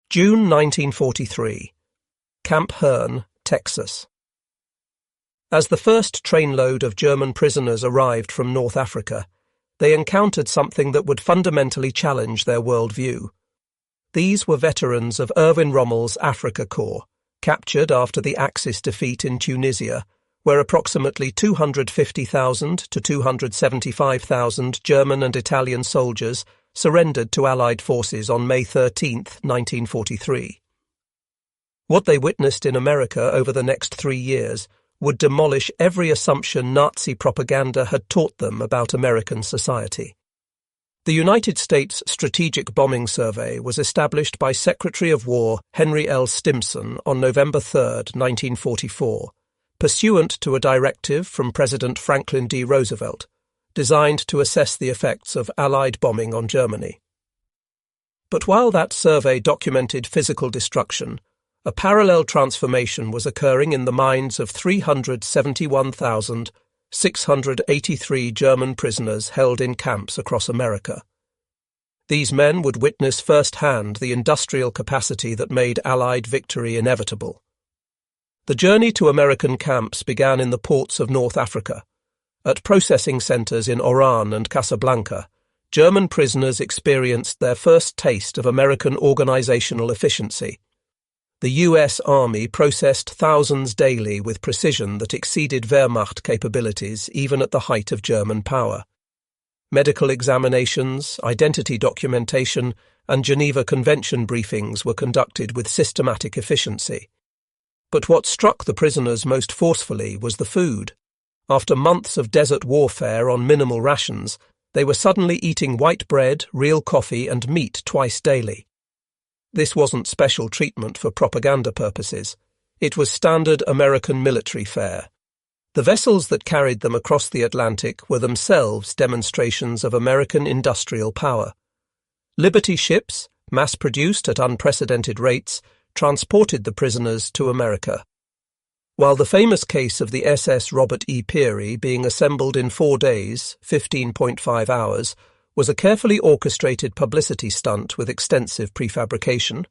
June 1943. Camp Hearne, Texas. As the first trainload of German prisoners arrived from North Africa, they encountered something that would fundamentally challenge their worldview. These were veterans of Erwin Rommel's Afrika Korps, captured after the Axis defeat in Tunisia, where approximately 250,000 to 275,000 German and Italian soldiers surrendered to Allied forces on May 13, 1943. What they witnessed in America over the next 3 years would demolish every assumption Nazi propaganda had taught them about American society. The United States Strategic Bombing Survey was established by Secretary of War Henry L. Stimson on November 3, 1944, pursuant to a directive from President Franklin D. Roosevelt, designed to assess the effects of Allied bombing on Germany. But while that survey documented physical destruction, a parallel transformation was occurring in the minds of 371,683 German prisoners held in camps across America. These men would witness firsthand the industrial capacity that made Allied victory inevitable. The journey to American camps began in the ports of North Africa. At processing centres in Oran and Casablanca, German prisoners experienced their first taste of American organisational efficiency. The US Army processed thousands daily with precision that exceeded Wehrmacht capabilities even at the height of German power. Medical examinations, identity documentation, and Geneva Convention briefings were conducted with systematic efficiency. But what struck the prisoners most forcefully was the food. After months of desert warfare on minimal rations, they were suddenly eating white bread, real coffee, and meat twice daily. This wasn't special treatment for propaganda purposes. It was standard American military fare. The vessels that carried them across the Atlantic were themselves demonstrations of American industrial power. Liberty ships, mass-produced at unprecedented rates, transported the prisoners to America. While the famous case of the SS Robert E. Peary being assembled in 4 days, 15.5 hours, was a carefully orchestrated publicity stunt with extensive prefabrication,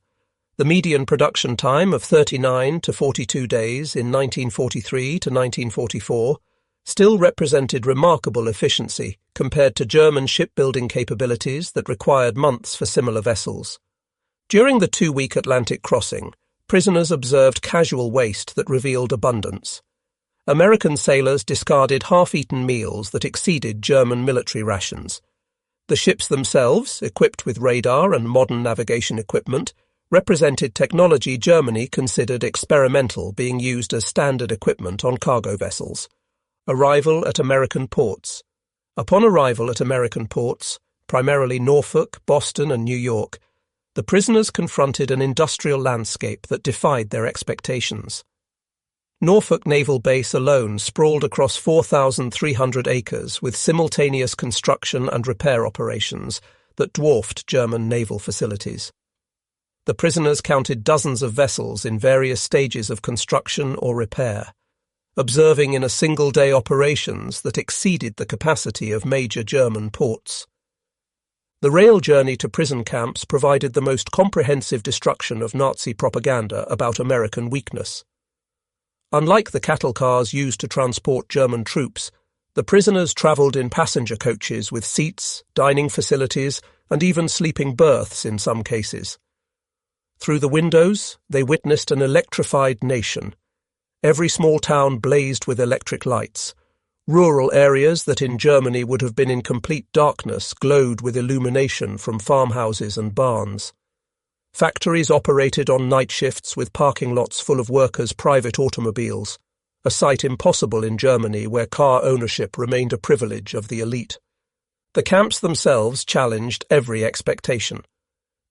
the median production time of 39 to 42 days in 1943 to 1944 still represented remarkable efficiency compared to German shipbuilding capabilities that required months for similar vessels. During the 2-week Atlantic crossing, prisoners observed casual waste that revealed abundance. American sailors discarded half-eaten meals that exceeded German military rations. The ships themselves, equipped with radar and modern navigation equipment, represented technology Germany considered experimental being used as standard equipment on cargo vessels. Arrival at American ports. Upon arrival at American ports, primarily Norfolk, Boston, and New York, the prisoners confronted an industrial landscape that defied their expectations. Norfolk Naval Base alone sprawled across 4,300 acres with simultaneous construction and repair operations that dwarfed German naval facilities. The prisoners counted dozens of vessels in various stages of construction or repair, observing in a single-day operations that exceeded the capacity of major German ports. The rail journey to prison camps provided the most comprehensive destruction of Nazi propaganda about American weakness. Unlike the cattle cars used to transport German troops, the prisoners travelled in passenger coaches with seats, dining facilities, and even sleeping berths in some cases. Through the windows, they witnessed an electrified nation. Every small town blazed with electric lights. Rural areas that in Germany would have been in complete darkness glowed with illumination from farmhouses and barns. Factories operated on night shifts with parking lots full of workers' private automobiles, a sight impossible in Germany where car ownership remained a privilege of the elite. The camps themselves challenged every expectation.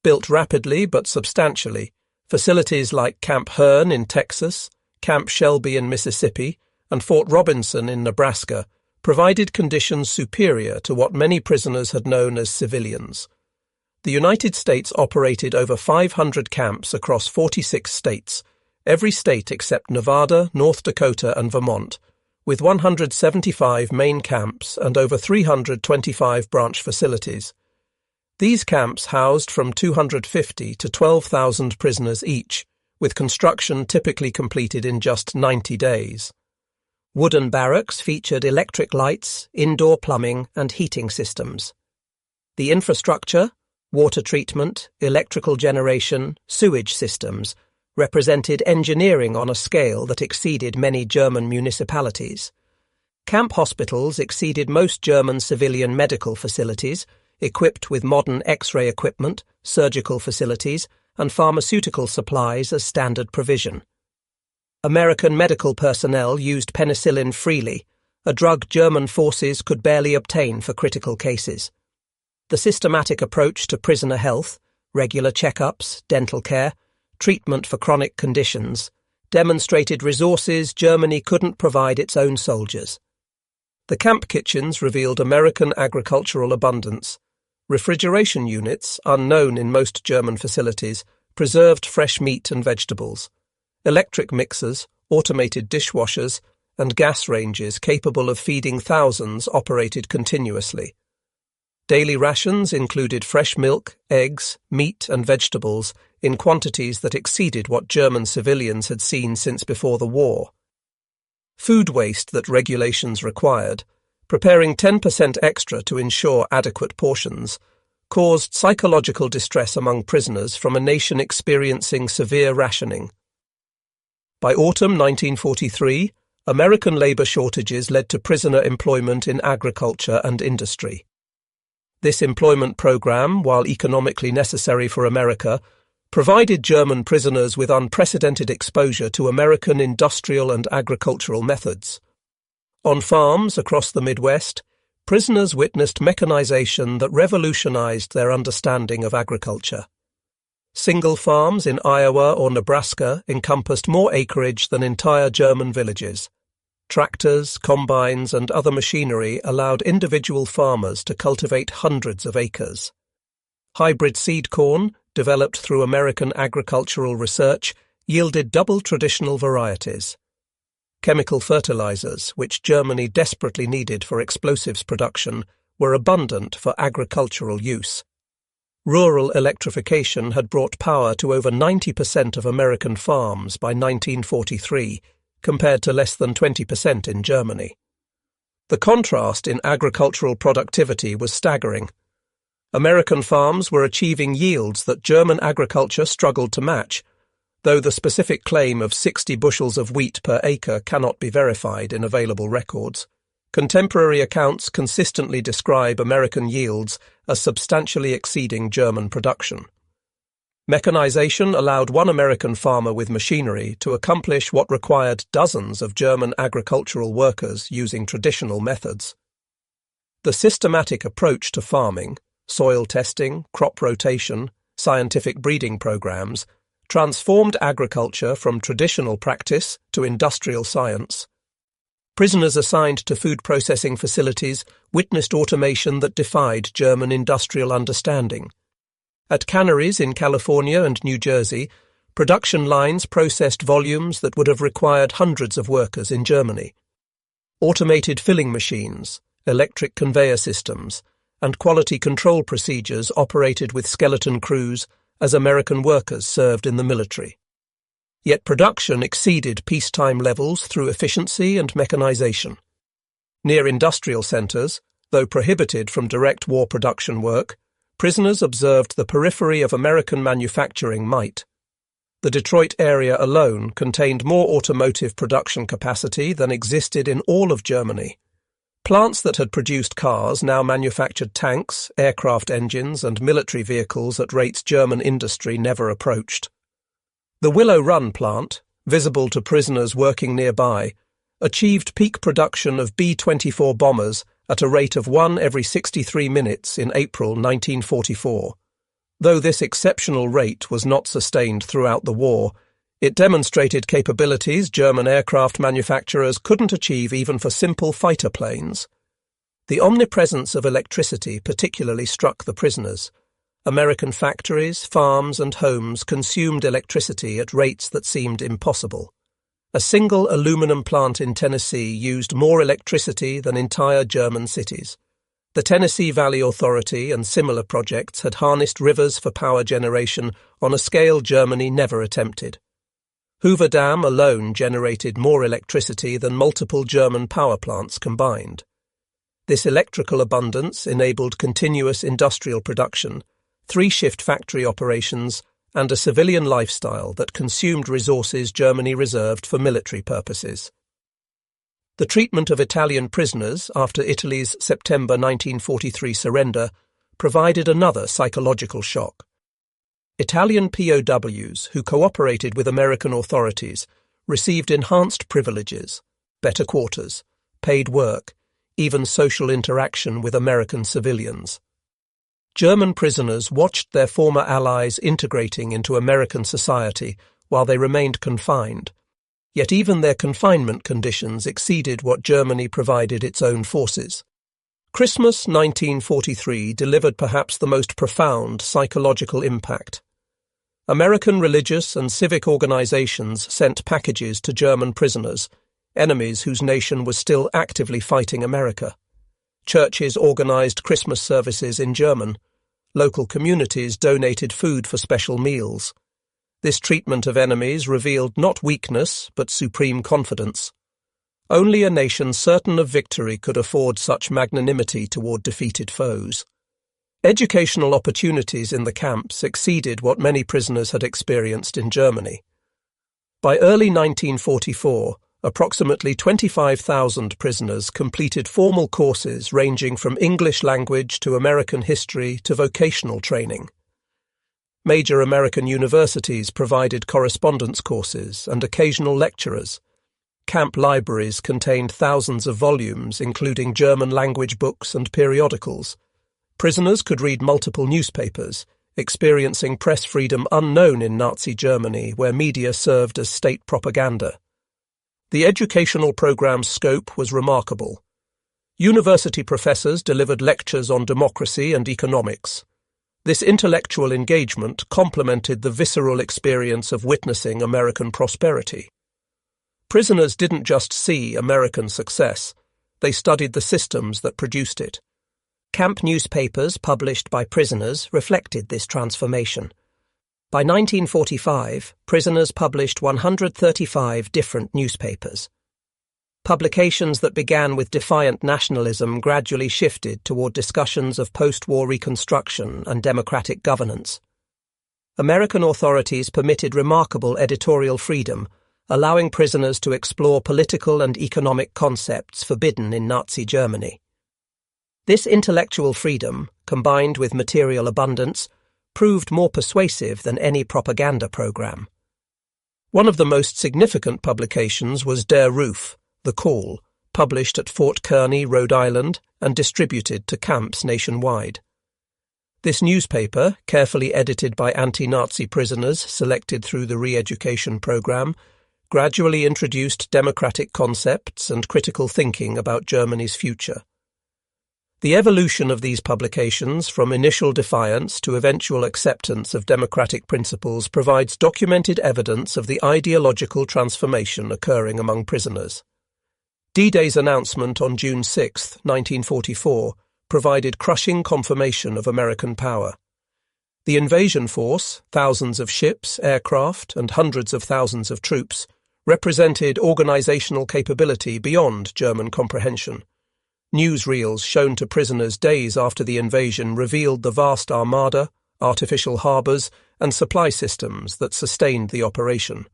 Built rapidly but substantially, facilities like Camp Hearne in Texas, Camp Shelby in Mississippi, and Fort Robinson in Nebraska provided conditions superior to what many prisoners had known as civilians. The United States operated over 500 camps across 46 states, every state except Nevada, North Dakota, and Vermont, with 175 main camps and over 325 branch facilities. These camps housed from 250 to 12,000 prisoners each, with construction typically completed in just 90 days. Wooden barracks featured electric lights, indoor plumbing, and heating systems. The infrastructure, water treatment, electrical generation, sewage systems, represented engineering on a scale that exceeded many German municipalities. Camp hospitals exceeded most German civilian medical facilities, equipped with modern X-ray equipment, surgical facilities, and pharmaceutical supplies as standard provision. American medical personnel used penicillin freely, a drug German forces could barely obtain for critical cases. The systematic approach to prisoner health, regular checkups, dental care, treatment for chronic conditions, demonstrated resources Germany couldn't provide its own soldiers. The camp kitchens revealed American agricultural abundance. Refrigeration units, unknown in most German facilities, preserved fresh meat and vegetables. Electric mixers, automated dishwashers, and gas ranges capable of feeding thousands operated continuously. Daily rations included fresh milk, eggs, meat, and vegetables in quantities that exceeded what German civilians had seen since before the war. Food waste that regulations required, preparing 10% extra to ensure adequate portions, caused psychological distress among prisoners from a nation experiencing severe rationing. By autumn 1943, American labor shortages led to prisoner employment in agriculture and industry. This employment program, while economically necessary for America, provided German prisoners with unprecedented exposure to American industrial and agricultural methods. On farms across the Midwest, prisoners witnessed mechanization that revolutionized their understanding of agriculture. Single farms in Iowa or Nebraska encompassed more acreage than entire German villages. Tractors, combines, and other machinery allowed individual farmers to cultivate hundreds of acres. Hybrid seed corn, developed through American agricultural research, yielded double traditional varieties. Chemical fertilizers, which Germany desperately needed for explosives production, were abundant for agricultural use. Rural electrification had brought power to over 90% of American farms by 1943, compared to less than 20% in Germany. The contrast in agricultural productivity was staggering. American farms were achieving yields that German agriculture struggled to match, though the specific claim of 60 bushels of wheat per acre cannot be verified in available records. Contemporary accounts consistently describe American yields as substantially exceeding German production. Mechanization allowed one American farmer with machinery to accomplish what required dozens of German agricultural workers using traditional methods. The systematic approach to farming, soil testing, crop rotation, scientific breeding programs, transformed agriculture from traditional practice to industrial science. Prisoners assigned to food processing facilities witnessed automation that defied German industrial understanding. At canneries in California and New Jersey, production lines processed volumes that would have required hundreds of workers in Germany. Automated filling machines, electric conveyor systems, and quality control procedures operated with skeleton crews as American workers served in the military. Yet production exceeded peacetime levels through efficiency and mechanization. Near industrial centers, though prohibited from direct war production work, prisoners observed the periphery of American manufacturing might. The Detroit area alone contained more automotive production capacity than existed in all of Germany. Plants that had produced cars now manufactured tanks, aircraft engines, and military vehicles at rates German industry never approached. The Willow Run plant, visible to prisoners working nearby, achieved peak production of B-24 bombers at a rate of 1 every 63 minutes in April 1944. Though this exceptional rate was not sustained throughout the war, it demonstrated capabilities German aircraft manufacturers couldn't achieve even for simple fighter planes. The omnipresence of electricity particularly struck the prisoners. American factories, farms, and homes consumed electricity at rates that seemed impossible. A single aluminum plant in Tennessee used more electricity than entire German cities. The Tennessee Valley Authority and similar projects had harnessed rivers for power generation on a scale Germany never attempted. Hoover Dam alone generated more electricity than multiple German power plants combined. This electrical abundance enabled continuous industrial production, 3-shift factory operations, and a civilian lifestyle that consumed resources Germany reserved for military purposes. The treatment of Italian prisoners after Italy's September 1943 surrender provided another psychological shock. Italian POWs who cooperated with American authorities received enhanced privileges, better quarters, paid work, even social interaction with American civilians. German prisoners watched their former allies integrating into American society while they remained confined, yet even their confinement conditions exceeded what Germany provided its own forces. Christmas 1943 delivered perhaps the most profound psychological impact. American religious and civic organizations sent packages to German prisoners, enemies whose nation was still actively fighting America. Churches organized Christmas services in German. Local communities donated food for special meals. This treatment of enemies revealed not weakness, but supreme confidence. Only a nation certain of victory could afford such magnanimity toward defeated foes. Educational opportunities in the camps exceeded what many prisoners had experienced in Germany. By early 1944, approximately 25,000 prisoners completed formal courses ranging from English language to American history to vocational training. Major American universities provided correspondence courses and occasional lecturers. Camp libraries contained thousands of volumes, including German language books and periodicals. Prisoners could read multiple newspapers, experiencing press freedom unknown in Nazi Germany, where media served as state propaganda. The educational program's scope was remarkable. University professors delivered lectures on democracy and economics. This intellectual engagement complemented the visceral experience of witnessing American prosperity. Prisoners didn't just see American success, they studied the systems that produced it. Camp newspapers published by prisoners reflected this transformation. By 1945, prisoners published 135 different newspapers. Publications that began with defiant nationalism gradually shifted toward discussions of post-war reconstruction and democratic governance. American authorities permitted remarkable editorial freedom, allowing prisoners to explore political and economic concepts forbidden in Nazi Germany. This intellectual freedom, combined with material abundance, proved more persuasive than any propaganda program. One of the most significant publications was Der Ruf, The Call, published at Fort Kearny, Rhode Island, and distributed to camps nationwide. This newspaper, carefully edited by anti-Nazi prisoners selected through the re-education program, gradually introduced democratic concepts and critical thinking about Germany's future. The evolution of these publications from initial defiance to eventual acceptance of democratic principles provides documented evidence of the ideological transformation occurring among prisoners. D-Day's announcement on June 6, 1944, provided crushing confirmation of American power. The invasion force, thousands of ships, aircraft, and hundreds of thousands of troops, represented organizational capability beyond German comprehension. Newsreels shown to prisoners days after the invasion revealed the vast armada, artificial harbours, and supply systems that sustained the operation.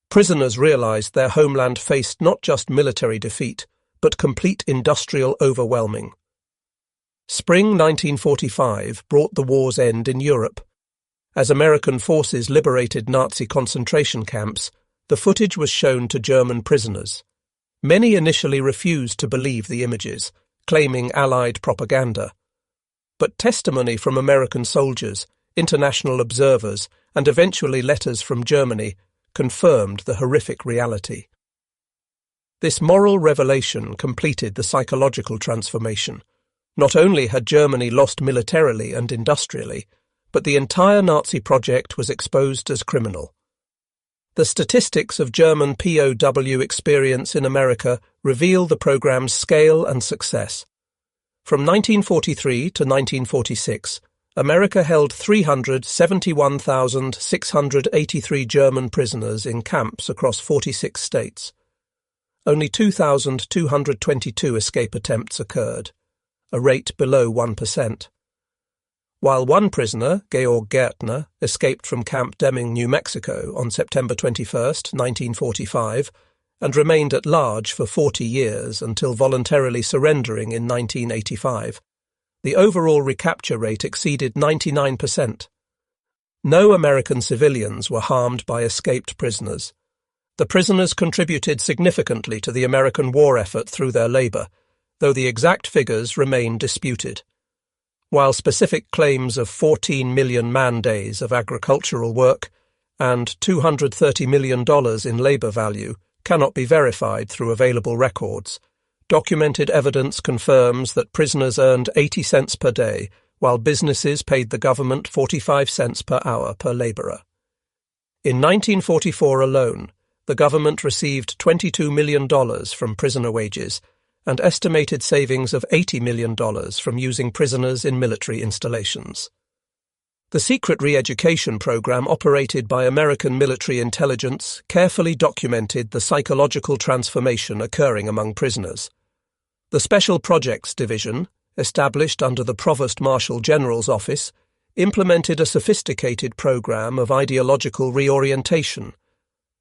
Prisoners realized their homeland faced not just military defeat, but complete industrial overwhelming. Spring 1945 brought the war's end in Europe. As American forces liberated Nazi concentration camps, the footage was shown to German prisoners. Many initially refused to believe the images, claiming Allied propaganda. But testimony from American soldiers, international observers, and eventually letters from Germany confirmed the horrific reality. This moral revelation completed the psychological transformation. Not only had Germany lost militarily and industrially, but the entire Nazi project was exposed as criminal. The statistics of German POW experience in America reveal the program's scale and success. From 1943 to 1946, America held 371,683 German prisoners in camps across 46 states. Only 2,222 escape attempts occurred, a rate below 1%. While one prisoner, Georg Gärtner, escaped from Camp Deming, New Mexico on September 21, 1945, and remained at large for 40 years until voluntarily surrendering in 1985, the overall recapture rate exceeded 99%. No American civilians were harmed by escaped prisoners. The prisoners contributed significantly to the American war effort through their labor, though the exact figures remain disputed. While specific claims of 14 million man-days of agricultural work and $230 million in labor value cannot be verified through available records, documented evidence confirms that prisoners earned 80 cents per day, while businesses paid the government 45 cents per hour per laborer. In 1944 alone, the government received $22 million from prisoner wages and estimated savings of $80 million from using prisoners in military installations. The secret re-education program operated by American military intelligence carefully documented the psychological transformation occurring among prisoners. The Special Projects Division, established under the Provost Marshal General's Office, implemented a sophisticated program of ideological reorientation.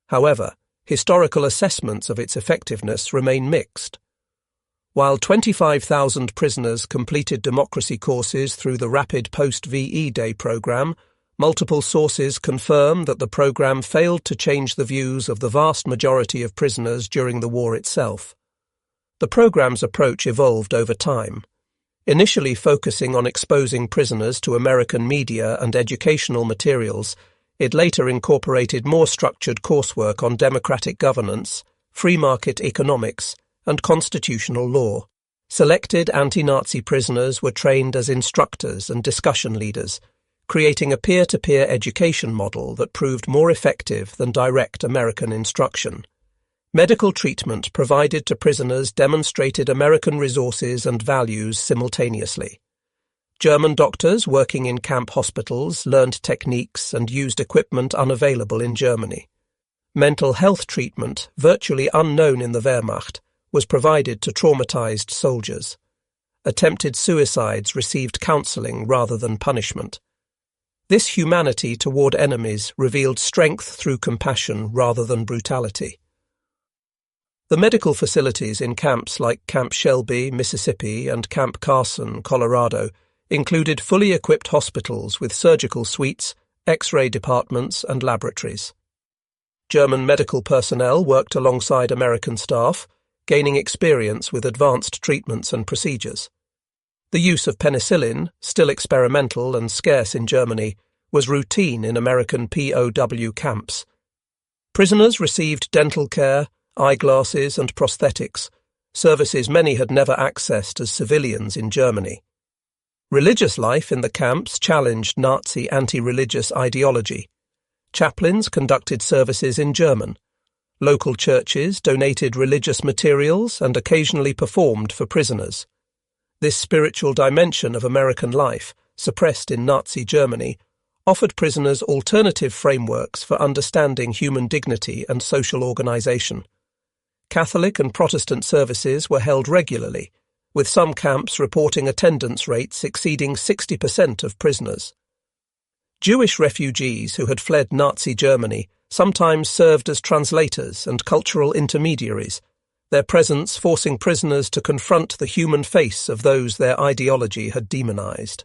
However, historical assessments of its effectiveness remain mixed. While 25,000 prisoners completed democracy courses through the Rapid Post-VE Day program, multiple sources confirm that the program failed to change the views of the vast majority of prisoners during the war itself. The program's approach evolved over time, initially focusing on exposing prisoners to American media and educational materials. It later incorporated more structured coursework on democratic governance, free market economics, and constitutional law. Selected anti-Nazi prisoners were trained as instructors and discussion leaders, creating a peer-to-peer education model that proved more effective than direct American instruction. Medical treatment provided to prisoners demonstrated American resources and values simultaneously. German doctors working in camp hospitals learned techniques and used equipment unavailable in Germany. Mental health treatment, virtually unknown in the Wehrmacht, was provided to traumatized soldiers. Attempted suicides received counseling rather than punishment. This humanity toward enemies revealed strength through compassion rather than brutality. The medical facilities in camps like Camp Shelby, Mississippi, and Camp Carson, Colorado, included fully equipped hospitals with surgical suites, X-ray departments, and laboratories. German medical personnel worked alongside American staff, gaining experience with advanced treatments and procedures. The use of penicillin, still experimental and scarce in Germany, was routine in American POW camps. Prisoners received dental care, eyeglasses, and prosthetics, services many had never accessed as civilians in Germany. Religious life in the camps challenged Nazi anti-religious ideology. Chaplains conducted services in German. Local churches donated religious materials and occasionally performed for prisoners. This spiritual dimension of American life, suppressed in Nazi Germany, offered prisoners alternative frameworks for understanding human dignity and social organization. Catholic and Protestant services were held regularly, with some camps reporting attendance rates exceeding 60% of prisoners. Jewish refugees who had fled Nazi Germany sometimes served as translators and cultural intermediaries, their presence forcing prisoners to confront the human face of those their ideology had demonized.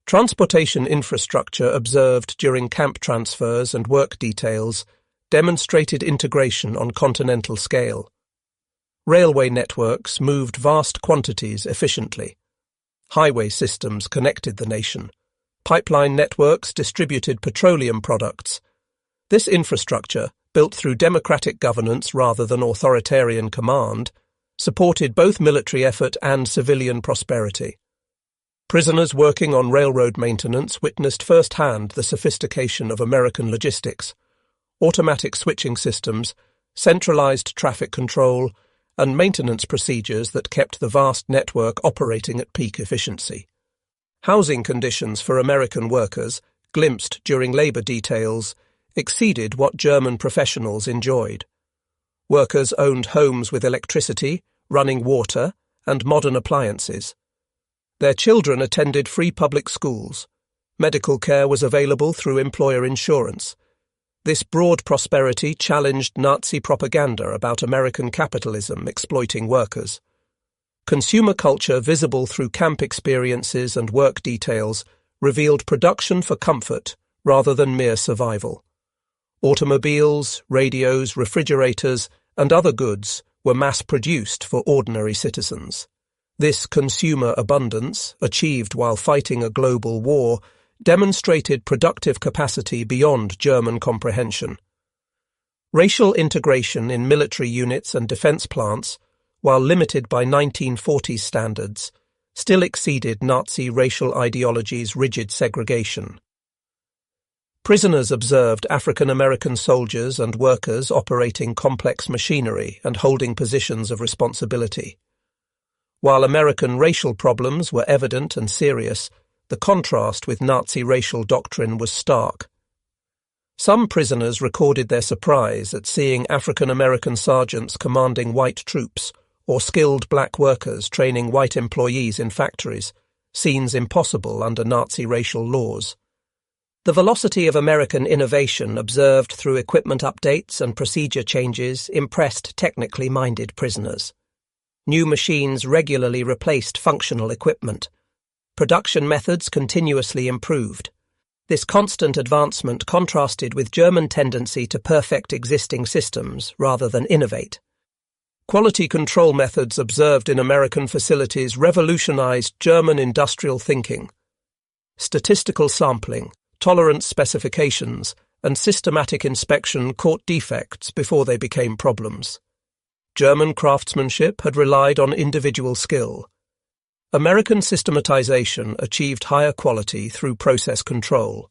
Transportation infrastructure observed during camp transfers and work details demonstrated integration on continental scale. Railway networks moved vast quantities efficiently. Highway systems connected the nation. Pipeline networks distributed petroleum products. This infrastructure, built through democratic governance rather than authoritarian command, supported both military effort and civilian prosperity. Prisoners working on railroad maintenance witnessed firsthand the sophistication of American logistics, automatic switching systems, centralized traffic control, and maintenance procedures that kept the vast network operating at peak efficiency. Housing conditions for American workers, glimpsed during labor details, exceeded what German professionals enjoyed. Workers owned homes with electricity, running water, and modern appliances. Their children attended free public schools. Medical care was available through employer insurance. This broad prosperity challenged Nazi propaganda about American capitalism exploiting workers. Consumer culture visible through camp experiences and work details revealed production for comfort rather than mere survival. Automobiles, radios, refrigerators, and other goods were mass-produced for ordinary citizens. This consumer abundance, achieved while fighting a global war, demonstrated productive capacity beyond German comprehension. Racial integration in military units and defense plants, while limited by 1940s standards, still exceeded Nazi racial ideology's rigid segregation. Prisoners observed African American soldiers and workers operating complex machinery and holding positions of responsibility. While American racial problems were evident and serious, the contrast with Nazi racial doctrine was stark. Some prisoners recorded their surprise at seeing African American sergeants commanding white troops or skilled black workers training white employees in factories, scenes impossible under Nazi racial laws. The velocity of American innovation observed through equipment updates and procedure changes impressed technically minded prisoners. New machines regularly replaced functional equipment. Production methods continuously improved. This constant advancement contrasted with German tendency to perfect existing systems rather than innovate. Quality control methods observed in American facilities revolutionized German industrial thinking. Statistical sampling, tolerance specifications, and systematic inspection caught defects before they became problems. German craftsmanship had relied on individual skill. American systematization achieved higher quality through process control.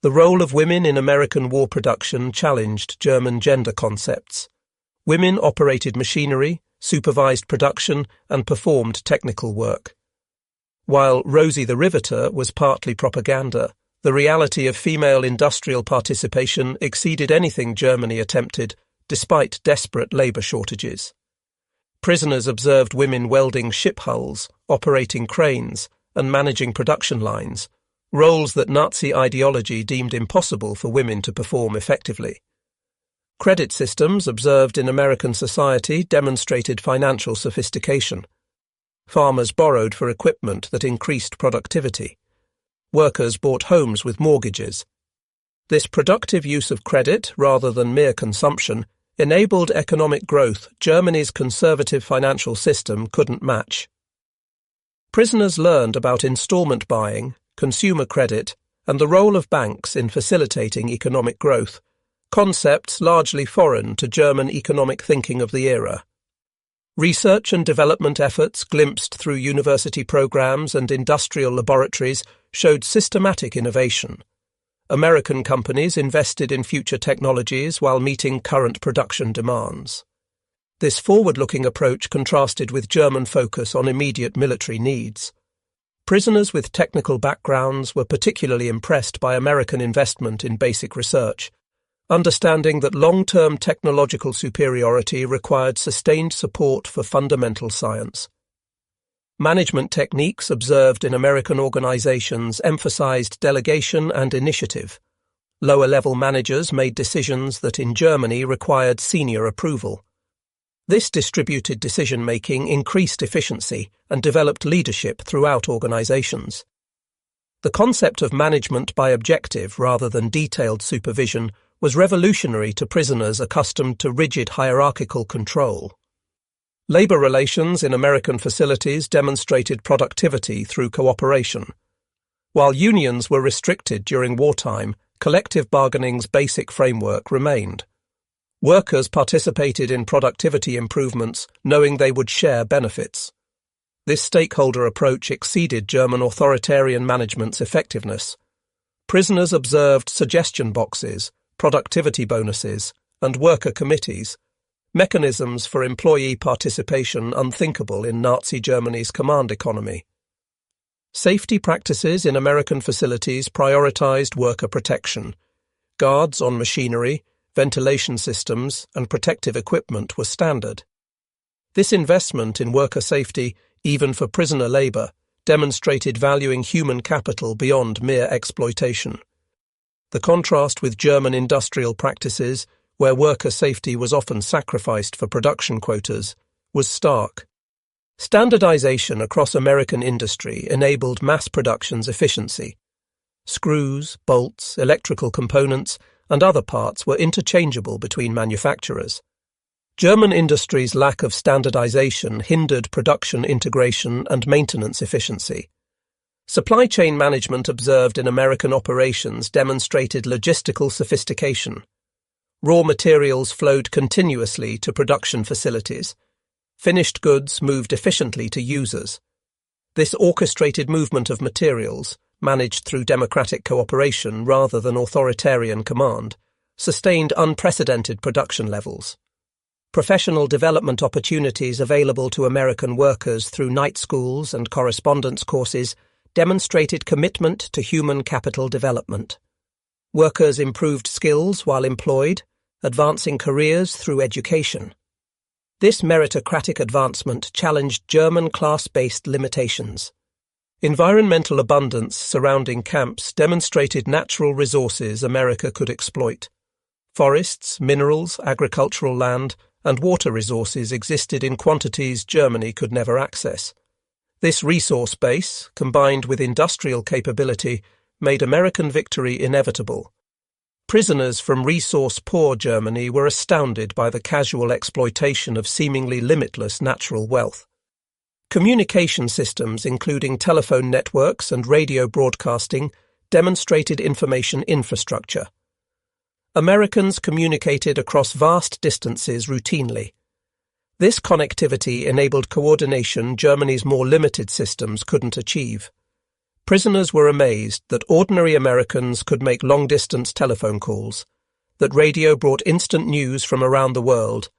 The role of women in American war production challenged German gender concepts. Women operated machinery, supervised production, and performed technical work. While Rosie the Riveter was partly propaganda, the reality of female industrial participation exceeded anything Germany attempted, despite desperate labor shortages. Prisoners observed women welding ship hulls, operating cranes, and managing production lines, roles that Nazi ideology deemed impossible for women to perform effectively. Credit systems observed in American society demonstrated financial sophistication. Farmers borrowed for equipment that increased productivity. Workers bought homes with mortgages. This productive use of credit, rather than mere consumption, enabled economic growth Germany's conservative financial system couldn't match. Prisoners learned about installment buying, consumer credit, and the role of banks in facilitating economic growth, concepts largely foreign to German economic thinking of the era. Research and development efforts glimpsed through university programs and industrial laboratories showed systematic innovation. American companies invested in future technologies while meeting current production demands. This forward-looking approach contrasted with German focus on immediate military needs. Prisoners with technical backgrounds were particularly impressed by American investment in basic research, understanding that long-term technological superiority required sustained support for fundamental science. Management techniques observed in American organizations emphasized delegation and initiative. Lower-level managers made decisions that in Germany required senior approval. This distributed decision-making increased efficiency and developed leadership throughout organizations. The concept of management by objective rather than detailed supervision was revolutionary to prisoners accustomed to rigid hierarchical control. Labor relations in American facilities demonstrated productivity through cooperation. While unions were restricted during wartime, collective bargaining's basic framework remained. Workers participated in productivity improvements, knowing they would share benefits. This stakeholder approach exceeded German authoritarian management's effectiveness. Prisoners observed suggestion boxes, productivity bonuses, and worker committees. mechanisms for employee participation unthinkable in Nazi Germany's command economy. Safety practices in American facilities prioritized worker protection. Guards on machinery, ventilation systems, and protective equipment were standard. This investment in worker safety, even for prisoner labor, demonstrated valuing human capital beyond mere exploitation. The contrast with German industrial practices, where worker safety was often sacrificed for production quotas, was stark. Standardization across American industry enabled mass production's efficiency. Screws, bolts, electrical components, and other parts were interchangeable between manufacturers. German industry's lack of standardization hindered production integration and maintenance efficiency. Supply chain management observed in American operations demonstrated logistical sophistication. Raw materials flowed continuously to production facilities. Finished goods moved efficiently to users. This orchestrated movement of materials, managed through democratic cooperation rather than authoritarian command, sustained unprecedented production levels. Professional development opportunities available to American workers through night schools and correspondence courses demonstrated commitment to human capital development. Workers improved skills while employed, advancing careers through education. This meritocratic advancement challenged German class-based limitations. Environmental abundance surrounding camps demonstrated natural resources America could exploit. Forests, minerals, agricultural land, and water resources existed in quantities Germany could never access. This resource base, combined with industrial capability, made American victory inevitable. Prisoners from resource-poor Germany were astounded by the casual exploitation of seemingly limitless natural wealth. Communication systems, including telephone networks and radio broadcasting, demonstrated information infrastructure. Americans communicated across vast distances routinely. This connectivity enabled coordination Germany's more limited systems couldn't achieve. Prisoners were amazed that ordinary Americans could make long-distance telephone calls, that radio brought instant news from around the world,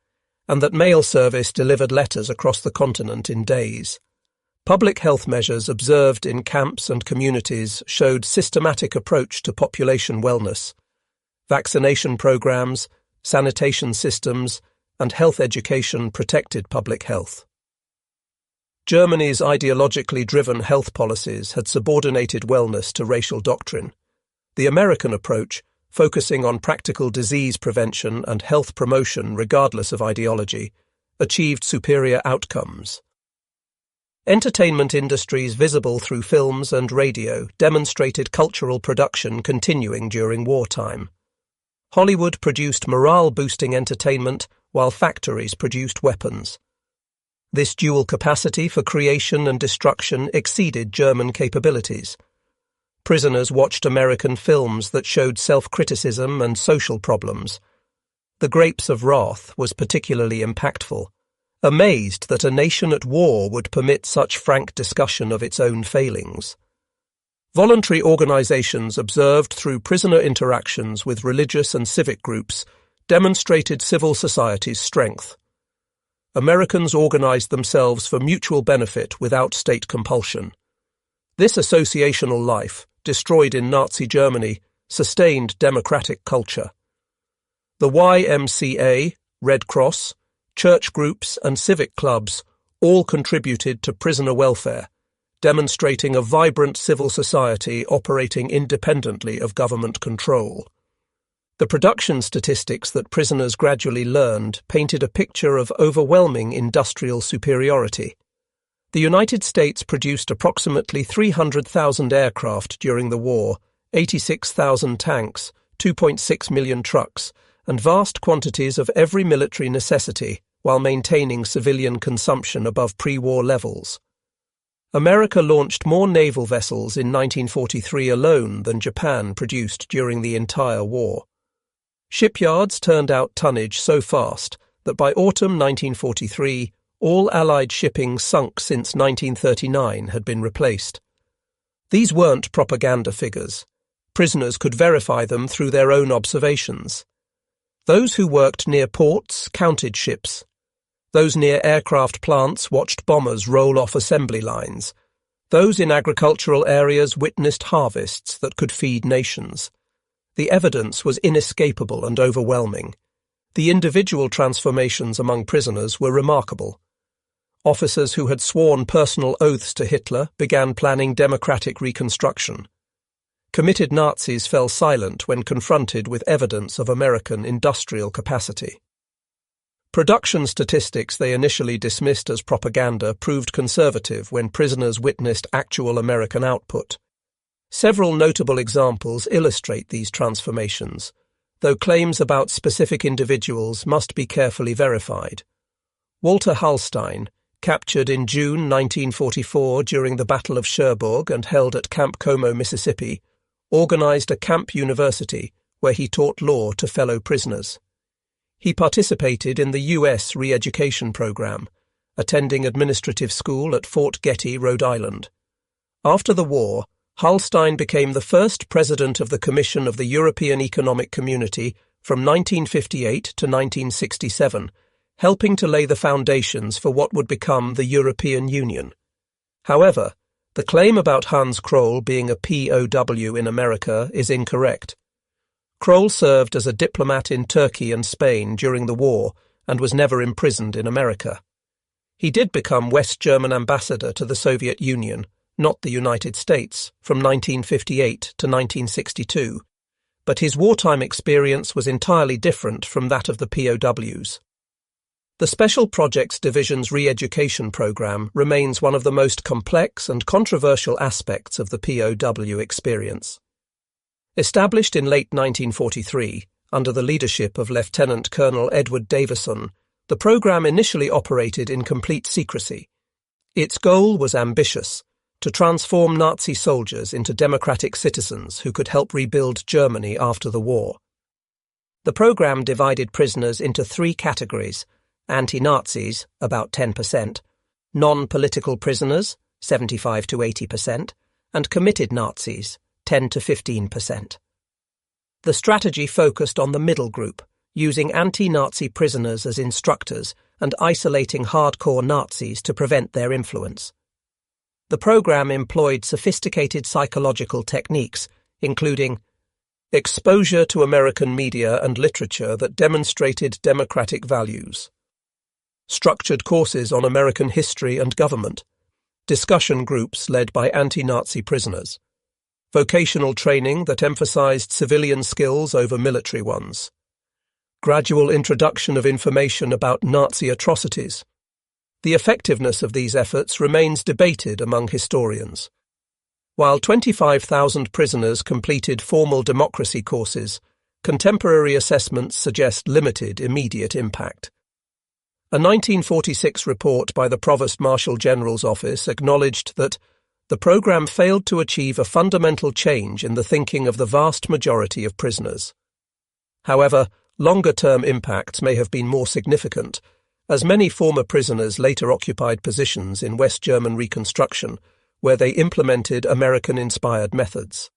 and that mail service delivered letters across the continent in days. Public health measures observed in camps and communities showed systematic approach to population wellness. Vaccination programs, sanitation systems, and health education protected public health. Germany's ideologically driven health policies had subordinated wellness to racial doctrine. The American approach, focusing on practical disease prevention and health promotion regardless of ideology, achieved superior outcomes. Entertainment industries visible through films and radio demonstrated cultural production continuing during wartime. Hollywood produced morale-boosting entertainment, while factories produced weapons. This dual capacity for creation and destruction exceeded German capabilities. Prisoners watched American films that showed self-criticism and social problems. The Grapes of Wrath was particularly impactful, amazed that a nation at war would permit such frank discussion of its own failings. Voluntary organizations observed through prisoner interactions with religious and civic groups demonstrated civil society's strength. Americans organized themselves for mutual benefit without state compulsion. This associational life, destroyed in Nazi Germany, sustained democratic culture. The YMCA, Red Cross, church groups and civic clubs all contributed to prisoner welfare, demonstrating a vibrant civil society operating independently of government control. The production statistics that prisoners gradually learned painted a picture of overwhelming industrial superiority. The United States produced approximately 300,000 aircraft during the war, 86,000 tanks, 2.6 million trucks, and vast quantities of every military necessity while maintaining civilian consumption above pre-war levels. America launched more naval vessels in 1943 alone than Japan produced during the entire war. Shipyards turned out tonnage so fast that by autumn 1943, all Allied shipping sunk since 1939 had been replaced. These weren't propaganda figures. Prisoners could verify them through their own observations. Those who worked near ports counted ships. Those near aircraft plants watched bombers roll off assembly lines. Those in agricultural areas witnessed harvests that could feed nations. The evidence was inescapable and overwhelming. The individual transformations among prisoners were remarkable. Officers who had sworn personal oaths to Hitler began planning democratic reconstruction. Committed Nazis fell silent when confronted with evidence of American industrial capacity. Production statistics they initially dismissed as propaganda proved conservative when prisoners witnessed actual American output. Several notable examples illustrate these transformations, though claims about specific individuals must be carefully verified. Walter Hallstein, captured in June 1944 during the Battle of Cherbourg and held at Camp Como, Mississippi, organized a camp university where he taught law to fellow prisoners. He participated in the U.S. re-education program, attending administrative school at Fort Getty, Rhode Island. After the war, Hallstein became the first president of the Commission of the European Economic Community from 1958 to 1967, helping to lay the foundations for what would become the European Union. However, the claim about Hans Kroll being a POW in America is incorrect. Kroll served as a diplomat in Turkey and Spain during the war and was never imprisoned in America. He did become West German ambassador to the Soviet Union, not the United States, from 1958 to 1962, but his wartime experience was entirely different from that of the POWs. The Special Projects Division's re-education program remains one of the most complex and controversial aspects of the POW experience. Established in late 1943, under the leadership of Lieutenant Colonel Edward Davison, the program initially operated in complete secrecy. Its goal was ambitious: to transform Nazi soldiers into democratic citizens who could help rebuild Germany after the war. The program divided prisoners into three categories: anti-Nazis, about 10%, non-political prisoners, 75 to 80%, and committed Nazis, 10 to 15%. The strategy focused on the middle group, using anti-Nazi prisoners as instructors and isolating hardcore Nazis to prevent their influence. The program employed sophisticated psychological techniques, including exposure to American media and literature that demonstrated democratic values, structured courses on American history and government, discussion groups led by anti-Nazi prisoners, vocational training that emphasized civilian skills over military ones, gradual introduction of information about Nazi atrocities. The effectiveness of these efforts remains debated among historians. While 25,000 prisoners completed formal democracy courses, contemporary assessments suggest limited immediate impact. A 1946 report by the Provost Marshal General's Office acknowledged that the program failed to achieve a fundamental change in the thinking of the vast majority of prisoners. However, longer-term impacts may have been more significant, as many former prisoners later occupied positions in West German reconstruction, where they implemented American-inspired methods.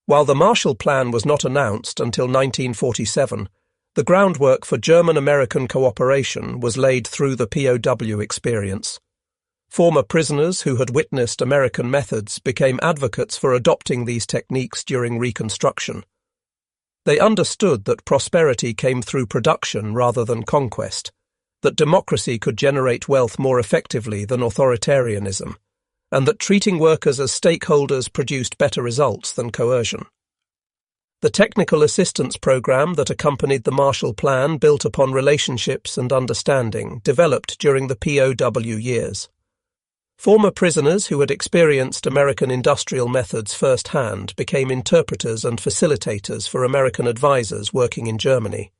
While the Marshall Plan was not announced until 1947, the groundwork for German-American cooperation was laid through the POW experience. Former prisoners who had witnessed American methods became advocates for adopting these techniques during Reconstruction. They understood that prosperity came through production rather than conquest, that democracy could generate wealth more effectively than authoritarianism, and that treating workers as stakeholders produced better results than coercion. The technical assistance program that accompanied the Marshall Plan built upon relationships and understanding developed during the POW years. Former prisoners who had experienced American industrial methods firsthand became interpreters and facilitators for American advisors working in Germany.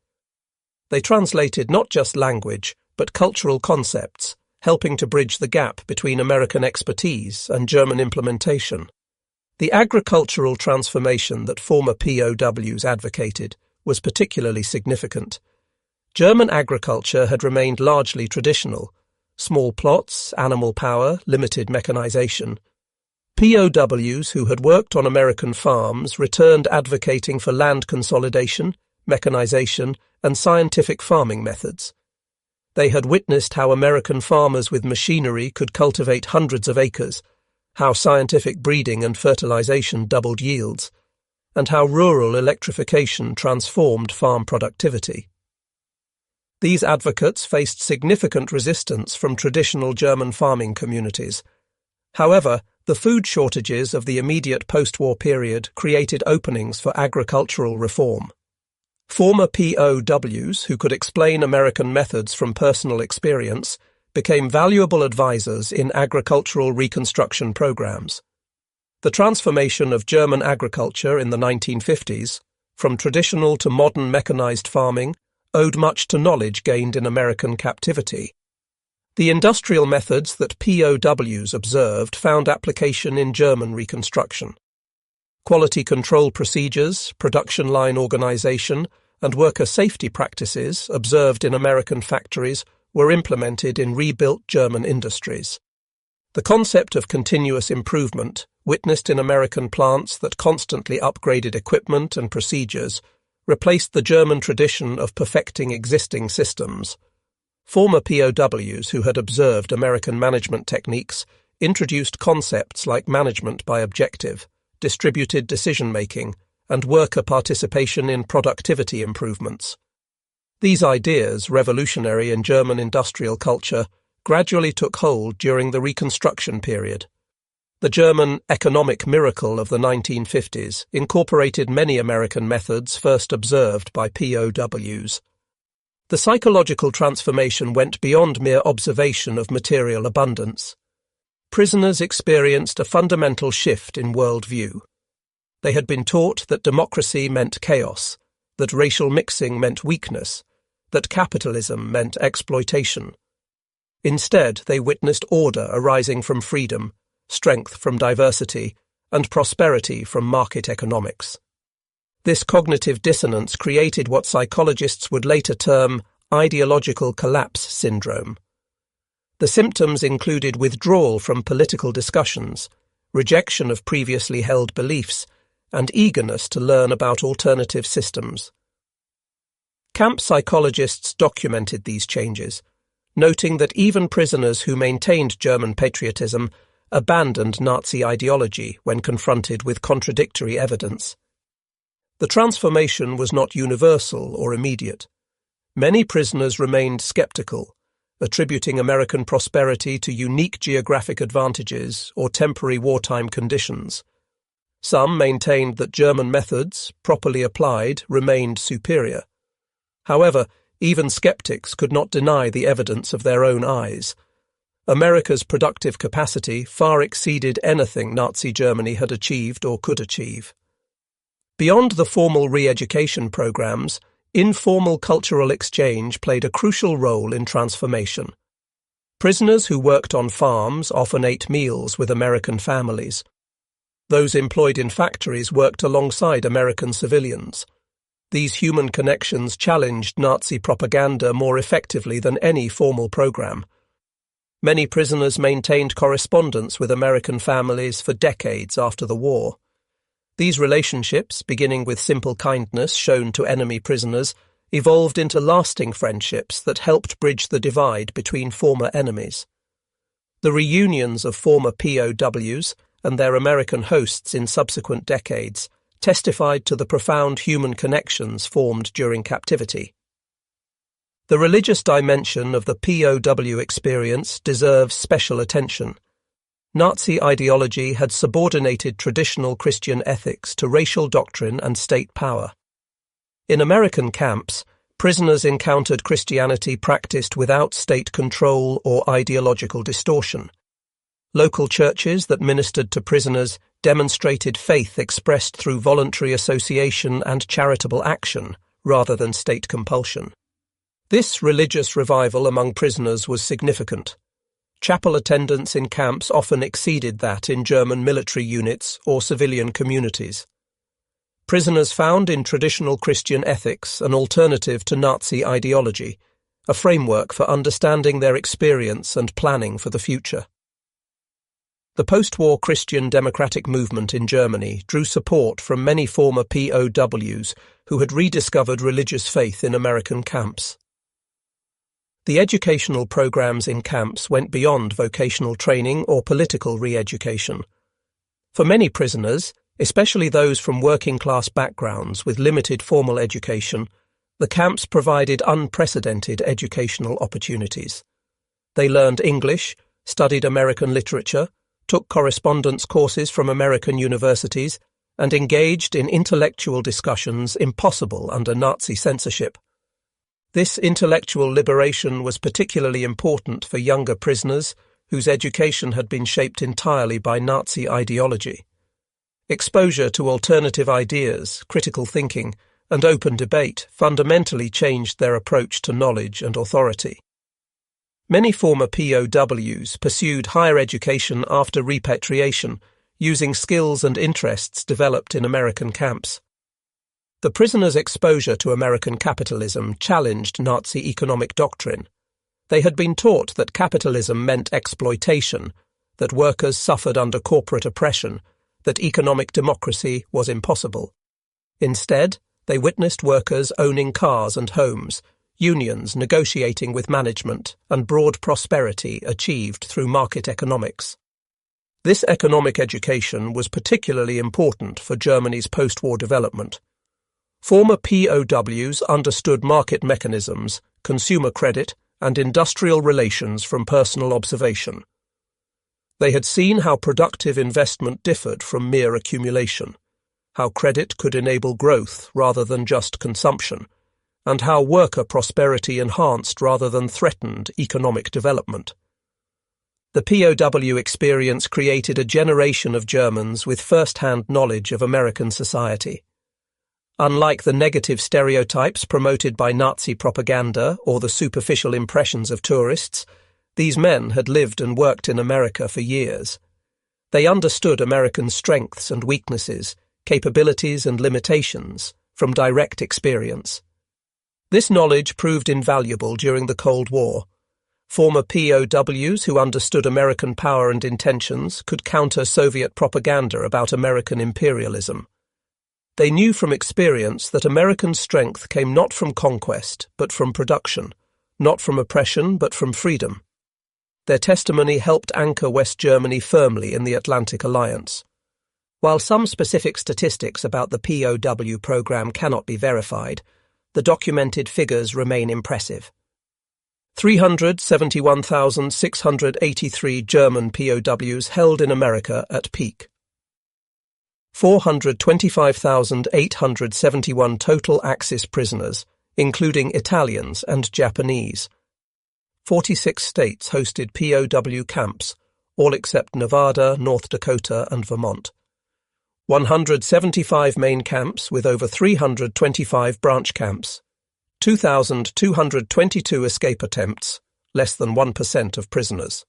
They translated not just language, but cultural concepts, helping to bridge the gap between American expertise and German implementation. The agricultural transformation that former POWs advocated was particularly significant. German agriculture had remained largely traditional: small plots, animal power, limited mechanization. POWs who had worked on American farms returned advocating for land consolidation, mechanization, and scientific farming methods. They had witnessed how American farmers with machinery could cultivate hundreds of acres, how scientific breeding and fertilization doubled yields, and how rural electrification transformed farm productivity. These advocates faced significant resistance from traditional German farming communities. However, the food shortages of the immediate post-war period created openings for agricultural reform. Former POWs, who could explain American methods from personal experience, became valuable advisors in agricultural reconstruction programs. The transformation of German agriculture in the 1950s, from traditional to modern mechanized farming, owed much to knowledge gained in American captivity. The industrial methods that POWs observed found application in German reconstruction. Quality control procedures, production line organization, and worker safety practices observed in American factories were implemented in rebuilt German industries. The concept of continuous improvement, witnessed in American plants that constantly upgraded equipment and procedures, replaced the German tradition of perfecting existing systems. Former POWs who had observed American management techniques introduced concepts like management by objective, distributed decision-making, and worker participation in productivity improvements. These ideas, revolutionary in German industrial culture, gradually took hold during the Reconstruction period. The German economic miracle of the 1950s incorporated many American methods first observed by POWs. The psychological transformation went beyond mere observation of material abundance. Prisoners experienced a fundamental shift in worldview. They had been taught that democracy meant chaos, that racial mixing meant weakness, that capitalism meant exploitation. Instead, they witnessed order arising from freedom, strength from diversity, and prosperity from market economics. This cognitive dissonance created what psychologists would later term ideological collapse syndrome. The symptoms included withdrawal from political discussions, rejection of previously held beliefs, and eagerness to learn about alternative systems. Camp psychologists documented these changes, noting that even prisoners who maintained German patriotism abandoned Nazi ideology when confronted with contradictory evidence. The transformation was not universal or immediate. Many prisoners remained skeptical, attributing American prosperity to unique geographic advantages or temporary wartime conditions. Some maintained that German methods, properly applied, remained superior. However, even skeptics could not deny the evidence of their own eyes. America's productive capacity far exceeded anything Nazi Germany had achieved or could achieve. Beyond the formal re-education programs, informal cultural exchange played a crucial role in transformation. Prisoners who worked on farms often ate meals with American families. Those employed in factories worked alongside American civilians. These human connections challenged Nazi propaganda more effectively than any formal program. Many prisoners maintained correspondence with American families for decades after the war. These relationships, beginning with simple kindness shown to enemy prisoners, evolved into lasting friendships that helped bridge the divide between former enemies. The reunions of former POWs and their American hosts in subsequent decades testified to the profound human connections formed during captivity. The religious dimension of the POW experience deserves special attention. Nazi ideology had subordinated traditional Christian ethics to racial doctrine and state power. In American camps, prisoners encountered Christianity practiced without state control or ideological distortion. Local churches that ministered to prisoners demonstrated faith expressed through voluntary association and charitable action, rather than state compulsion. This religious revival among prisoners was significant. Chapel attendance in camps often exceeded that in German military units or civilian communities. Prisoners found in traditional Christian ethics an alternative to Nazi ideology, a framework for understanding their experience and planning for the future. The post-war Christian democratic movement in Germany drew support from many former POWs who had rediscovered religious faith in American camps. The educational programs in camps went beyond vocational training or political re-education. For many prisoners, especially those from working-class backgrounds with limited formal education, the camps provided unprecedented educational opportunities. They learned English, studied American literature, took correspondence courses from American universities, and engaged in intellectual discussions impossible under Nazi censorship. This intellectual liberation was particularly important for younger prisoners whose education had been shaped entirely by Nazi ideology. Exposure to alternative ideas, critical thinking, and open debate fundamentally changed their approach to knowledge and authority. Many former POWs pursued higher education after repatriation, using skills and interests developed in American camps. The prisoners' exposure to American capitalism challenged Nazi economic doctrine. They had been taught that capitalism meant exploitation, that workers suffered under corporate oppression, that economic democracy was impossible. Instead, they witnessed workers owning cars and homes, unions negotiating with management, and broad prosperity achieved through market economics. This economic education was particularly important for Germany's post-war development. Former POWs understood market mechanisms, consumer credit, and industrial relations from personal observation. They had seen how productive investment differed from mere accumulation, how credit could enable growth rather than just consumption, and how worker prosperity enhanced rather than threatened economic development. The POW experience created a generation of Germans with first-hand knowledge of American society. Unlike the negative stereotypes promoted by Nazi propaganda or the superficial impressions of tourists, these men had lived and worked in America for years. They understood American strengths and weaknesses, capabilities and limitations, from direct experience. This knowledge proved invaluable during the Cold War. Former POWs who understood American power and intentions could counter Soviet propaganda about American imperialism. They knew from experience that American strength came not from conquest, but from production, not from oppression, but from freedom. Their testimony helped anchor West Germany firmly in the Atlantic Alliance. While some specific statistics about the POW program cannot be verified, the documented figures remain impressive. 371,683 German POWs held in America at peak. 425,871 total Axis prisoners, including Italians and Japanese. 46 states hosted POW camps, all except Nevada, North Dakota, and Vermont. 175 main camps with over 325 branch camps. 2,222 escape attempts, less than 1% of prisoners.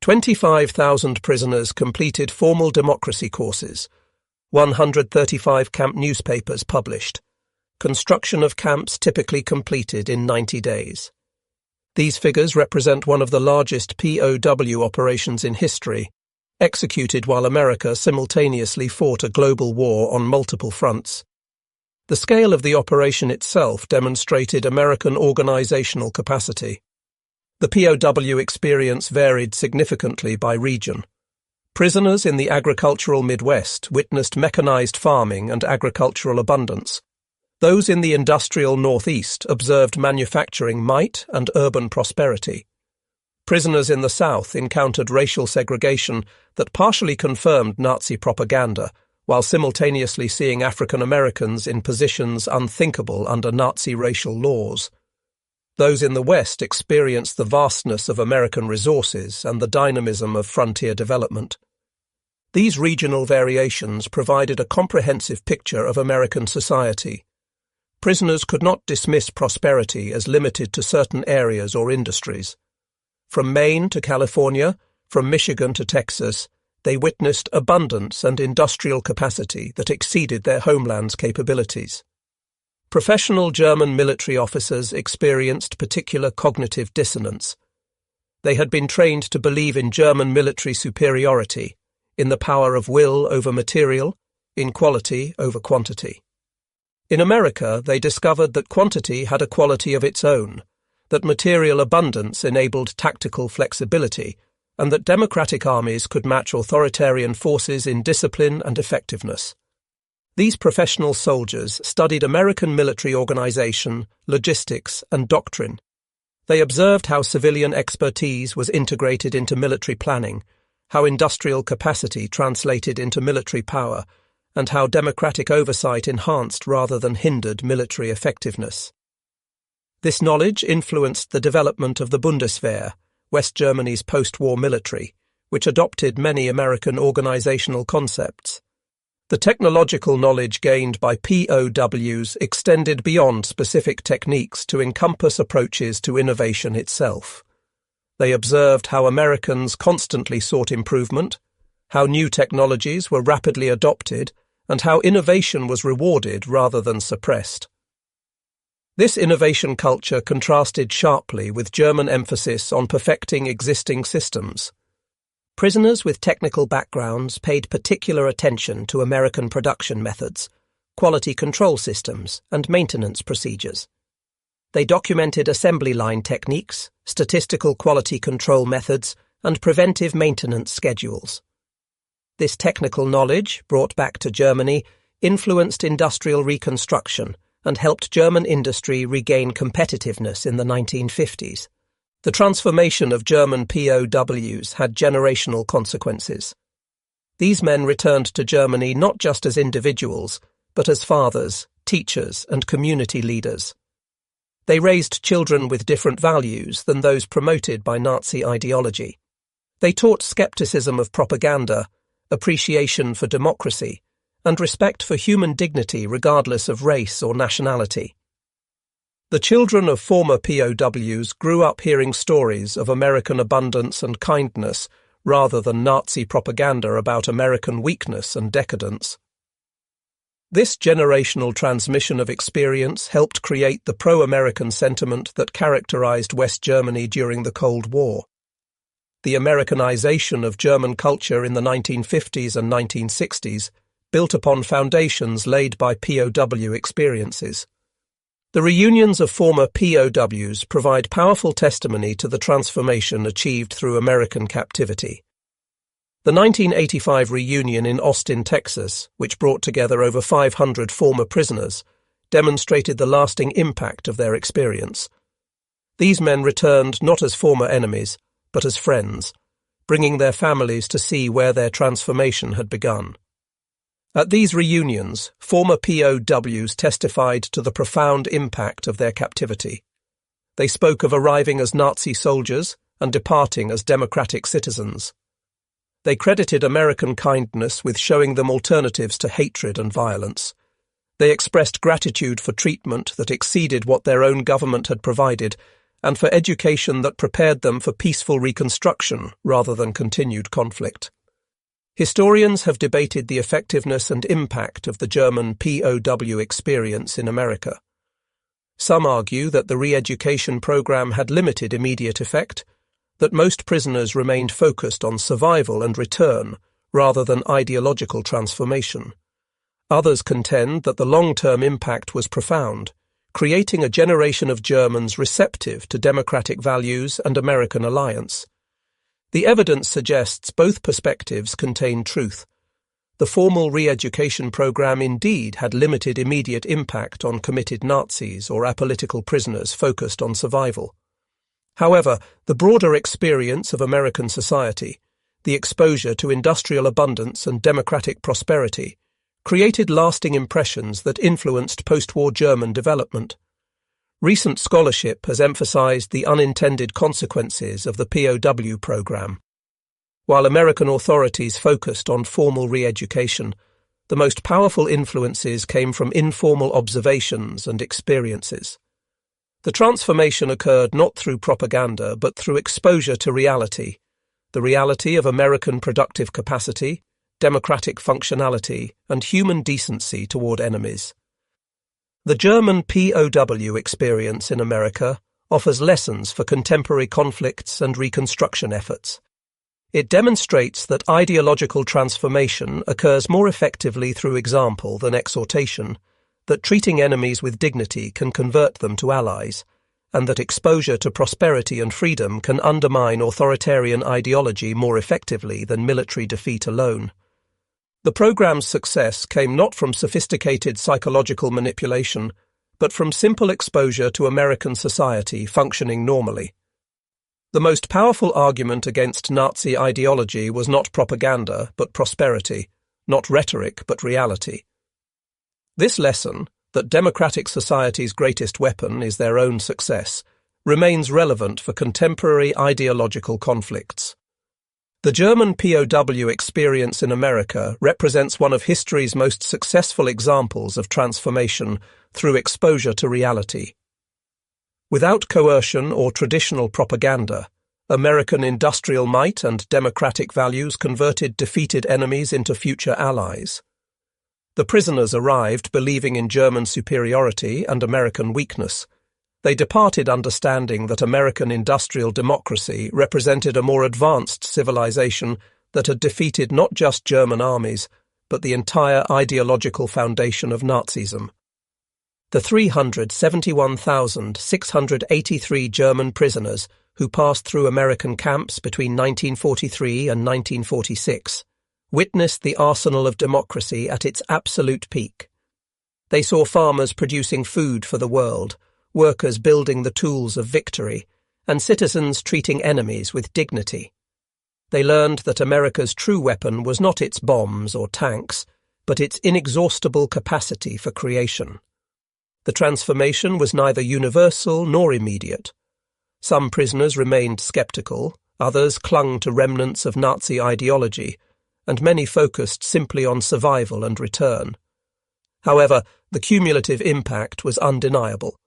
25,000 prisoners completed formal democracy courses. 135 camp newspapers published. Construction of camps typically completed in 90 days. These figures represent one of the largest POW operations in history, executed while America simultaneously fought a global war on multiple fronts. The scale of the operation itself demonstrated American organizational capacity. The POW experience varied significantly by region. Prisoners in the agricultural Midwest witnessed mechanized farming and agricultural abundance. Those in the industrial Northeast observed manufacturing might and urban prosperity. Prisoners in the South encountered racial segregation that partially confirmed Nazi propaganda, while simultaneously seeing African Americans in positions unthinkable under Nazi racial laws. Those in the West experienced the vastness of American resources and the dynamism of frontier development. These regional variations provided a comprehensive picture of American society. Prisoners could not dismiss prosperity as limited to certain areas or industries. From Maine to California, from Michigan to Texas, they witnessed abundance and industrial capacity that exceeded their homeland's capabilities. Professional German military officers experienced particular cognitive dissonance. They had been trained to believe in German military superiority, in the power of will over material, in quality over quantity. In America, they discovered that quantity had a quality of its own, that material abundance enabled tactical flexibility, and that democratic armies could match authoritarian forces in discipline and effectiveness. These professional soldiers studied American military organization, logistics, and doctrine. They observed how civilian expertise was integrated into military planning, how industrial capacity translated into military power, and how democratic oversight enhanced rather than hindered military effectiveness. This knowledge influenced the development of the Bundeswehr, West Germany's post-war military, which adopted many American organizational concepts. The technological knowledge gained by POWs extended beyond specific techniques to encompass approaches to innovation itself. They observed how Americans constantly sought improvement, how new technologies were rapidly adopted, and how innovation was rewarded rather than suppressed. This innovation culture contrasted sharply with German emphasis on perfecting existing systems. Prisoners with technical backgrounds paid particular attention to American production methods, quality control systems, and maintenance procedures. They documented assembly line techniques, statistical quality control methods, and preventive maintenance schedules. This technical knowledge, brought back to Germany, influenced industrial reconstruction and helped German industry regain competitiveness in the 1950s. The transformation of German POWs had generational consequences. These men returned to Germany not just as individuals, but as fathers, teachers, and community leaders. They raised children with different values than those promoted by Nazi ideology. They taught skepticism of propaganda, appreciation for democracy, and respect for human dignity regardless of race or nationality. The children of former POWs grew up hearing stories of American abundance and kindness rather than Nazi propaganda about American weakness and decadence. This generational transmission of experience helped create the pro-American sentiment that characterized West Germany during the Cold War. The Americanization of German culture in the 1950s and 1960s built upon foundations laid by POW experiences. The reunions of former POWs provide powerful testimony to the transformation achieved through American captivity. The 1985 reunion in Austin, Texas, which brought together over 500 former prisoners, demonstrated the lasting impact of their experience. These men returned not as former enemies, but as friends, bringing their families to see where their transformation had begun. At these reunions, former POWs testified to the profound impact of their captivity. They spoke of arriving as Nazi soldiers and departing as democratic citizens. They credited American kindness with showing them alternatives to hatred and violence. They expressed gratitude for treatment that exceeded what their own government had provided, and for education that prepared them for peaceful reconstruction rather than continued conflict. Historians have debated the effectiveness and impact of the German POW experience in America. Some argue that the re-education program had limited immediate effect, that most prisoners remained focused on survival and return rather than ideological transformation. Others contend that the long-term impact was profound, creating a generation of Germans receptive to democratic values and American alliance. The evidence suggests both perspectives contain truth. The formal re-education program indeed had limited immediate impact on committed Nazis or apolitical prisoners focused on survival. However, the broader experience of American society, the exposure to industrial abundance and democratic prosperity, created lasting impressions that influenced post-war German development. Recent scholarship has emphasized the unintended consequences of the POW program. While American authorities focused on formal re-education, the most powerful influences came from informal observations and experiences. The transformation occurred not through propaganda but through exposure to reality, the reality of American productive capacity, democratic functionality, and human decency toward enemies. The German POW experience in America offers lessons for contemporary conflicts and reconstruction efforts. It demonstrates that ideological transformation occurs more effectively through example than exhortation, that treating enemies with dignity can convert them to allies, and that exposure to prosperity and freedom can undermine authoritarian ideology more effectively than military defeat alone. The programme's success came not from sophisticated psychological manipulation, but from simple exposure to American society functioning normally. The most powerful argument against Nazi ideology was not propaganda, but prosperity, not rhetoric, but reality. This lesson, that democratic society's greatest weapon is their own success, remains relevant for contemporary ideological conflicts. The German POW experience in America represents one of history's most successful examples of transformation through exposure to reality. Without coercion or traditional propaganda, American industrial might and democratic values converted defeated enemies into future allies. The prisoners arrived believing in German superiority and American weakness. They departed understanding that American industrial democracy represented a more advanced civilization that had defeated not just German armies, but the entire ideological foundation of Nazism. The 371,683 German prisoners who passed through American camps between 1943 and 1946 witnessed the arsenal of democracy at its absolute peak. They saw farmers producing food for the world, workers building the tools of victory, and citizens treating enemies with dignity. They learned that America's true weapon was not its bombs or tanks, but its inexhaustible capacity for creation. The transformation was neither universal nor immediate. Some prisoners remained skeptical, others clung to remnants of Nazi ideology, and many focused simply on survival and return. However, the cumulative impact was undeniable.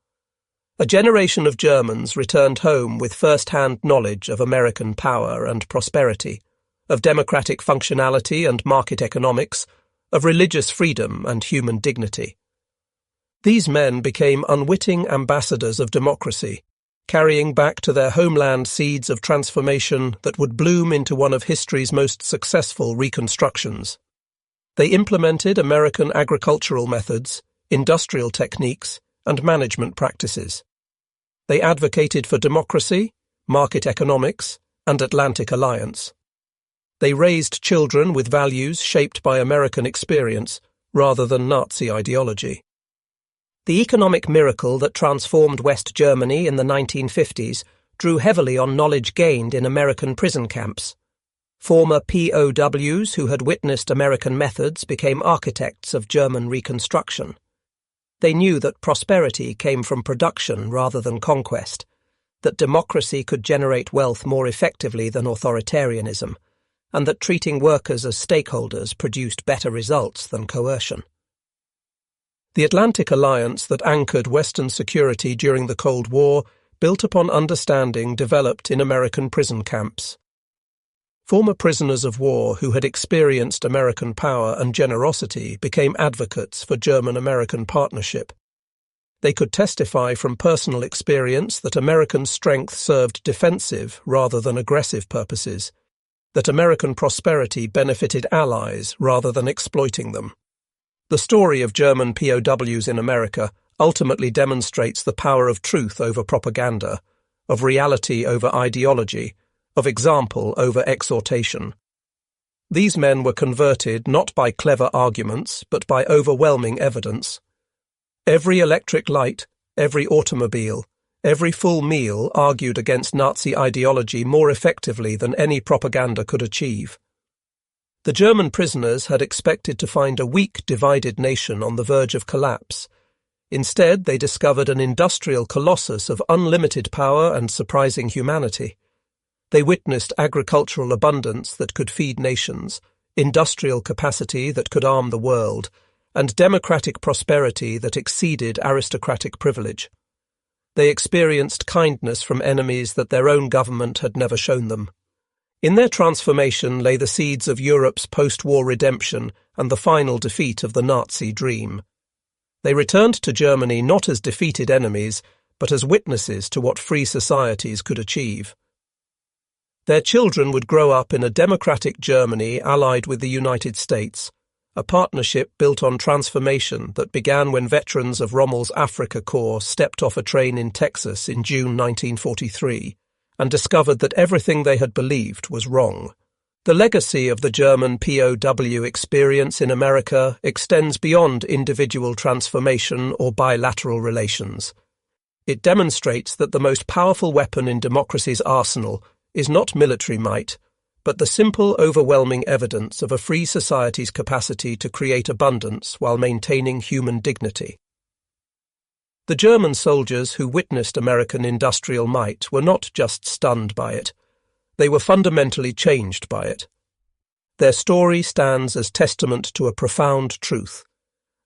A generation of Germans returned home with first-hand knowledge of American power and prosperity, of democratic functionality and market economics, of religious freedom and human dignity. These men became unwitting ambassadors of democracy, carrying back to their homeland seeds of transformation that would bloom into one of history's most successful reconstructions. They implemented American agricultural methods, industrial techniques, and management practices. They advocated for democracy, market economics, and Atlantic alliance. They raised children with values shaped by American experience rather than Nazi ideology. The economic miracle that transformed West Germany in the 1950s drew heavily on knowledge gained in American prison camps. Former POWs who had witnessed American methods became architects of German reconstruction. They knew that prosperity came from production rather than conquest, that democracy could generate wealth more effectively than authoritarianism, and that treating workers as stakeholders produced better results than coercion. The Atlantic alliance that anchored Western security during the Cold War built upon understanding developed in American prison camps. Former prisoners of war who had experienced American power and generosity became advocates for German-American partnership. They could testify from personal experience that American strength served defensive rather than aggressive purposes, that American prosperity benefited allies rather than exploiting them. The story of German POWs in America ultimately demonstrates the power of truth over propaganda, of reality over ideology, of example over exhortation. These men were converted not by clever arguments, but by overwhelming evidence. Every electric light, every automobile, every full meal argued against Nazi ideology more effectively than any propaganda could achieve. The German prisoners had expected to find a weak, divided nation on the verge of collapse. Instead, they discovered an industrial colossus of unlimited power and surprising humanity. They witnessed agricultural abundance that could feed nations, industrial capacity that could arm the world, and democratic prosperity that exceeded aristocratic privilege. They experienced kindness from enemies that their own government had never shown them. In their transformation lay the seeds of Europe's post-war redemption and the final defeat of the Nazi dream. They returned to Germany not as defeated enemies, but as witnesses to what free societies could achieve. Their children would grow up in a democratic Germany allied with the United States, a partnership built on transformation that began when veterans of Rommel's Afrika Korps stepped off a train in Texas in June 1943 and discovered that everything they had believed was wrong. The legacy of the German POW experience in America extends beyond individual transformation or bilateral relations. It demonstrates that the most powerful weapon in democracy's arsenal is not military might, but the simple, overwhelming evidence of a free society's capacity to create abundance while maintaining human dignity. The German soldiers who witnessed American industrial might were not just stunned by it, they were fundamentally changed by it. Their story stands as testament to a profound truth,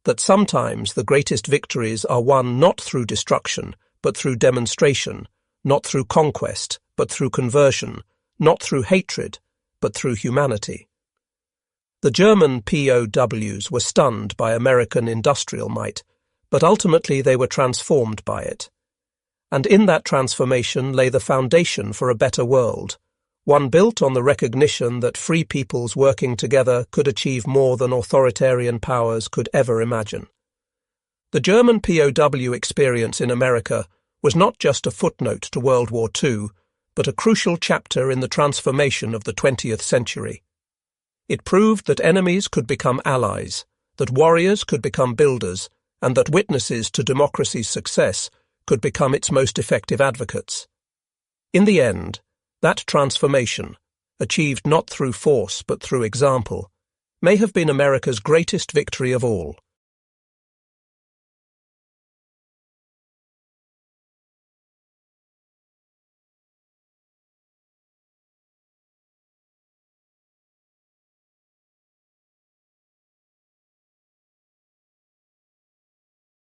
that sometimes the greatest victories are won not through destruction, but through demonstration, not through conquest, but through conversion, not through hatred, but through humanity. The German POWs were stunned by American industrial might, but ultimately they were transformed by it. And in that transformation lay the foundation for a better world, one built on the recognition that free peoples working together could achieve more than authoritarian powers could ever imagine. The German POW experience in America was not just a footnote to World War II, but a crucial chapter in the transformation of the 20th century. It proved that enemies could become allies, that warriors could become builders, and that witnesses to democracy's success could become its most effective advocates. In the end, that transformation, achieved not through force but through example, may have been America's greatest victory of all.